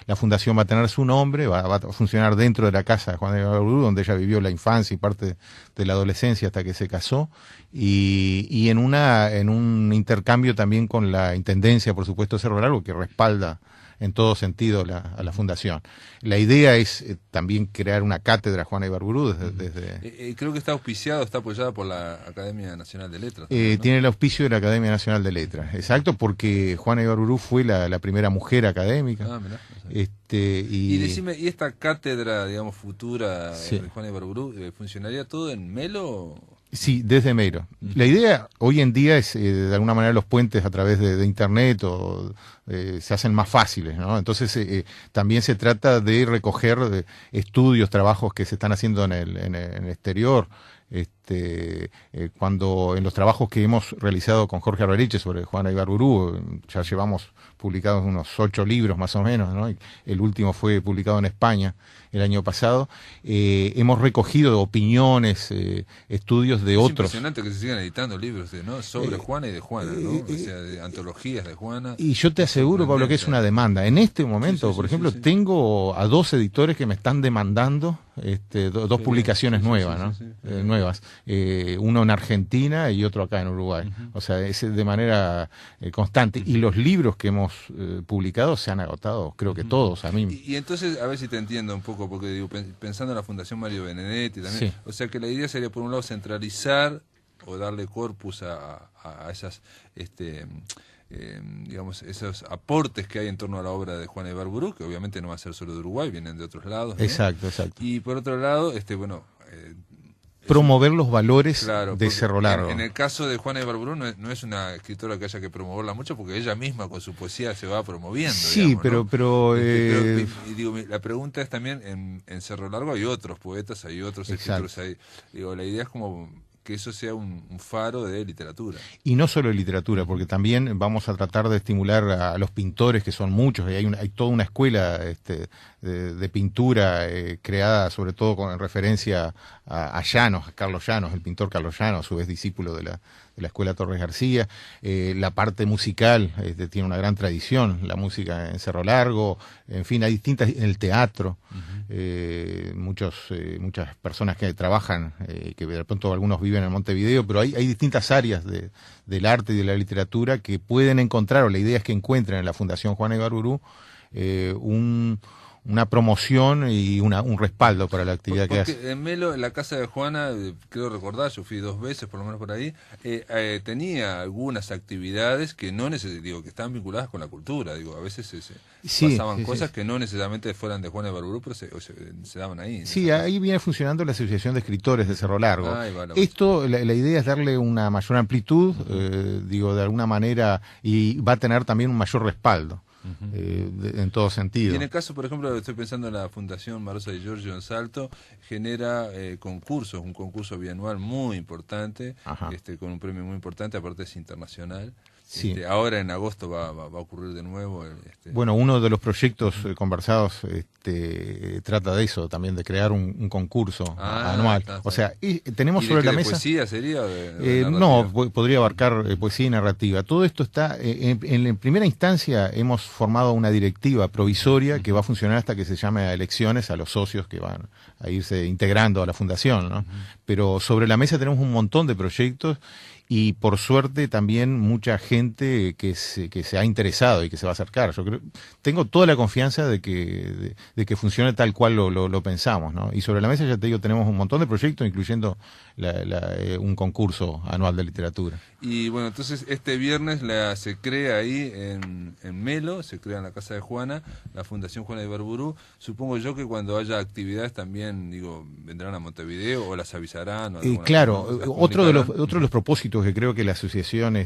la fundación va a tener su nombre, va a funcionar dentro de la casa de Juana Ibarburu, donde ella vivió la infancia y parte de la adolescencia hasta que se casó, y en un intercambio también con la Intendencia, por supuesto, de Cerro Largo, que respalda en todo sentido a la fundación. La idea es también crear una cátedra Juana Ibarburu desde creo que está apoyada por la Academia Nacional de Letras. ¿no? Tiene el auspicio de la Academia Nacional de Letras, exacto, porque Juana Ibarburu fue la primera mujer académica. Mirá. Y decime, ¿y esta cátedra, digamos, futura de Juana Ibarburu funcionaría todo en Melo? Sí, desde Melo. La idea hoy en día es, de alguna manera, los puentes a través de internet se hacen más fáciles, ¿no? Entonces, también se trata de recoger estudios, trabajos que se están haciendo en el exterior. Cuando en los trabajos que hemos realizado con Jorge Arbariche sobre Juana Ibarburu, ya llevamos publicados unos 8 libros más o menos, ¿no? El último fue publicado en España el año pasado. Hemos recogido opiniones, estudios de otros. Es impresionante que se sigan editando libros sobre Juana y de Juana, ¿no? O sea, de antologías de Juana. Y yo te aseguro, Pablo, que es una demanda. En este momento, por ejemplo, tengo a 2 editores que me están demandando dos publicaciones nuevas, ¿no? nuevas, uno en Argentina y otro acá en Uruguay. O sea, es de manera constante. Y los libros que hemos publicado se han agotado, creo que todos. A mí. Y entonces, a ver si te entiendo un poco, porque digo, pensando en la Fundación Mario Benedetti también, o sea que la idea sería, por un lado, centralizar o darle corpus a esas digamos, esos aportes que hay en torno a la obra de Juan Ibarburu, que obviamente no va a ser solo de Uruguay, vienen de otros lados, ¿no? Exacto. Y por otro lado, promover los valores de Cerro Largo. En el caso de Juana Ibarburu no es una escritora que haya que promoverla mucho, porque ella misma con su poesía se va promoviendo. Sí, digamos, pero, ¿no? pero digo, la pregunta es también, en Cerro Largo hay otros poetas, hay otros escritores ahí. Digo, la idea es como que eso sea un faro de literatura. Y no solo de literatura, porque también vamos a tratar de estimular a los pintores, que son muchos, y hay toda una escuela de pintura creada sobre todo en referencia a Llanos, a Carlos Llanos, el pintor Carlos Llanos, a su vez discípulo de la Escuela Torres García. La parte musical tiene una gran tradición, la música en Cerro Largo, en fin, hay distintas, en el teatro, muchas personas que trabajan, que de pronto algunos viven en Montevideo, pero hay distintas áreas del arte y de la literatura que pueden encontrar, o la idea es que encuentren en la Fundación Juana Ibarburu una promoción y un respaldo para la actividad que hace. En Melo, en la casa de Juana, creo recordar, yo fui 2 veces por lo menos por ahí, tenía algunas actividades que no que estaban vinculadas con la cultura, a veces pasaban cosas que no necesariamente fueran de Juana Ibarburu, pero se daban ahí. Sí, ahí viene funcionando la Asociación de Escritores de Cerro Largo. Esto, la idea es darle una mayor amplitud, de alguna manera, y va a tener también un mayor respaldo. En todo sentido. Y en el caso, por ejemplo, estoy pensando en la Fundación Marosa Di Giorgio en Salto, genera concursos, un concurso bianual muy importante, con un premio muy importante, aparte es internacional. Sí. Ahora en agosto va a ocurrir de nuevo. Bueno, uno de los proyectos conversados trata de eso, también de crear un concurso anual. O sea, tenemos sobre la mesa... ¿Poesía sería? No, podría abarcar poesía y narrativa. Todo esto está... en primera instancia hemos formado una directiva provisoria que va a funcionar hasta que se llame a elecciones a los socios que van a irse integrando a la fundación, ¿no? Pero sobre la mesa tenemos un montón de proyectos. Y por suerte también mucha gente que se ha interesado y que se va a acercar. Yo tengo toda la confianza de que funcione tal cual lo pensamos, ¿no? Y sobre la mesa, ya te digo, tenemos un montón de proyectos, incluyendo un concurso anual de literatura. Y bueno, entonces este viernes se crea ahí en Melo, se crea en la casa de Juana, la Fundación Juana Ibarburu. Supongo yo que cuando haya actividades también, vendrán a Montevideo o las avisarán. Claro, otro de los propósitos que creo que la asociación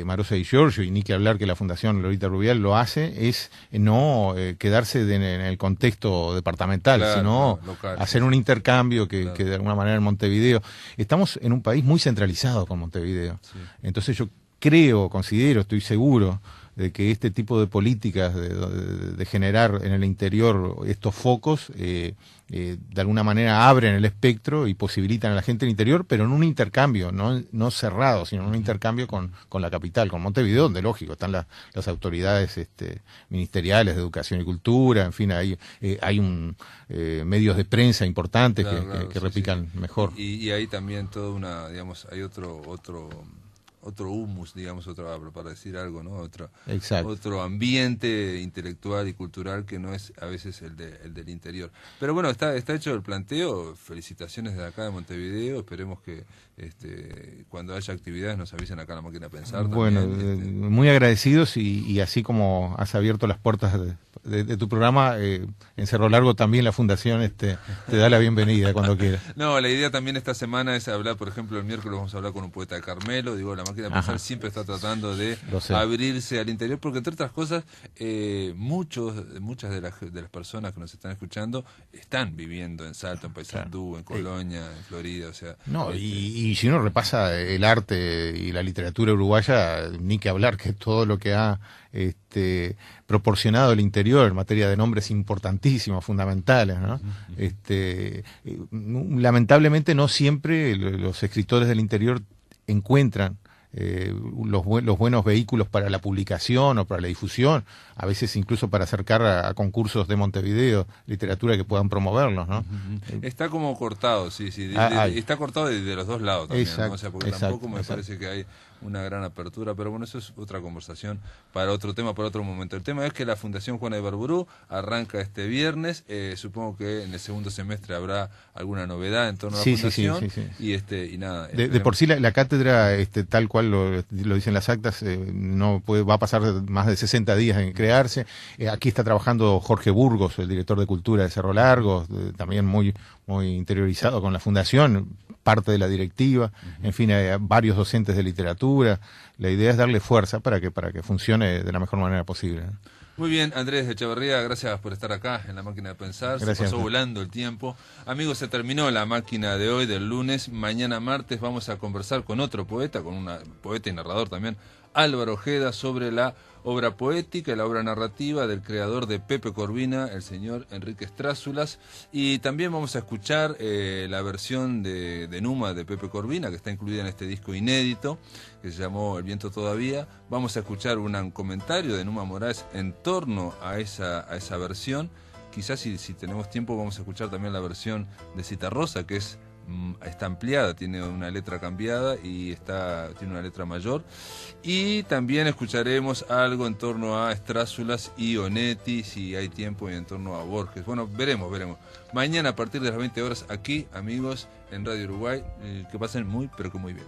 Marosa Di Giorgio, y ni que hablar que la Fundación Lolita Rubial lo hace, es no quedarse en el contexto departamental, sino local, hacer un intercambio que de alguna manera en Montevideo. Estamos en un país muy centralizado con Montevideo. Sí. Entonces yo considero, estoy seguro de que este tipo de políticas de generar en el interior estos focos de alguna manera abren el espectro y posibilitan a la gente del interior, pero en un intercambio, no cerrado, sino en un intercambio con la capital, con Montevideo, donde lógico están las autoridades ministeriales de educación y cultura, en fin, hay medios de prensa importantes que replican mejor. Y hay también toda hay otro humus, para decir algo, ¿no? Otro ambiente intelectual y cultural que no es a veces el del interior. Pero bueno, está hecho el planteo. Felicitaciones desde acá de Montevideo. Esperemos que cuando haya actividades nos avisen acá en La Máquina de Pensar. Bueno, también, muy agradecidos y así como has abierto las puertas de tu programa, en Cerro Largo también la Fundación te da la bienvenida cuando quieras. No, la idea también esta semana es hablar, por ejemplo, el miércoles vamos a hablar con un poeta de Carmelo. La Máquina de Pensar siempre está tratando de abrirse al interior, porque entre otras cosas, muchas de las personas que nos están escuchando están viviendo en Salto, en Paysandú, en Colonia, en Florida, o sea... No, y si uno repasa el arte y la literatura uruguaya, ni que hablar, que todo lo que ha proporcionado el interior en materia de nombres importantísimos, fundamentales, ¿no? Lamentablemente no siempre los escritores del interior encuentran los buenos vehículos para la publicación o para la difusión, a veces incluso para acercar a concursos de Montevideo, literatura que puedan promoverlos, ¿no? Está como cortado, sí, está cortado de los dos lados también, exacto, ¿no? O sea, porque tampoco me parece que hay una gran apertura, pero bueno, eso es otra conversación para otro tema, para otro momento. El tema es que la Fundación Juana Ibarburu arranca este viernes, supongo que en el segundo semestre habrá alguna novedad en torno a la fundación, y nada. De por sí la cátedra, tal cual lo dicen las actas, va a pasar más de 60 días en crearse. Aquí está trabajando Jorge Burgos, el director de Cultura de Cerro Largo, también muy interiorizado con la fundación, parte de la directiva, en fin, hay varios docentes de literatura. La idea es darle fuerza para que funcione de la mejor manera posible, ¿no? Muy bien, Andrés Echeverría, gracias por estar acá en La Máquina de Pensar. Gracias. Se pasó volando el tiempo. Amigos, se terminó La Máquina de hoy, del lunes. Mañana martes vamos a conversar con otro poeta, con una poeta y narrador también, Álvaro Ojeda, sobre la obra poética y la obra narrativa del creador de Pepe Corvina, el señor Enrique Strázulas. Y también vamos a escuchar la versión de Numa de Pepe Corvina, que está incluida en este disco inédito, que se llamó El viento todavía. Vamos a escuchar un comentario de Numa Moraes en torno a esa versión. Quizás si tenemos tiempo vamos a escuchar también la versión de Citarrosa, que está ampliada, tiene una letra cambiada y tiene una letra mayor. Y también escucharemos algo en torno a Strázulas y Onetti, si hay tiempo, y en torno a Borges. Bueno, veremos. Mañana a partir de las 20 horas aquí, amigos, en Radio Uruguay. Que pasen muy, pero que muy bien.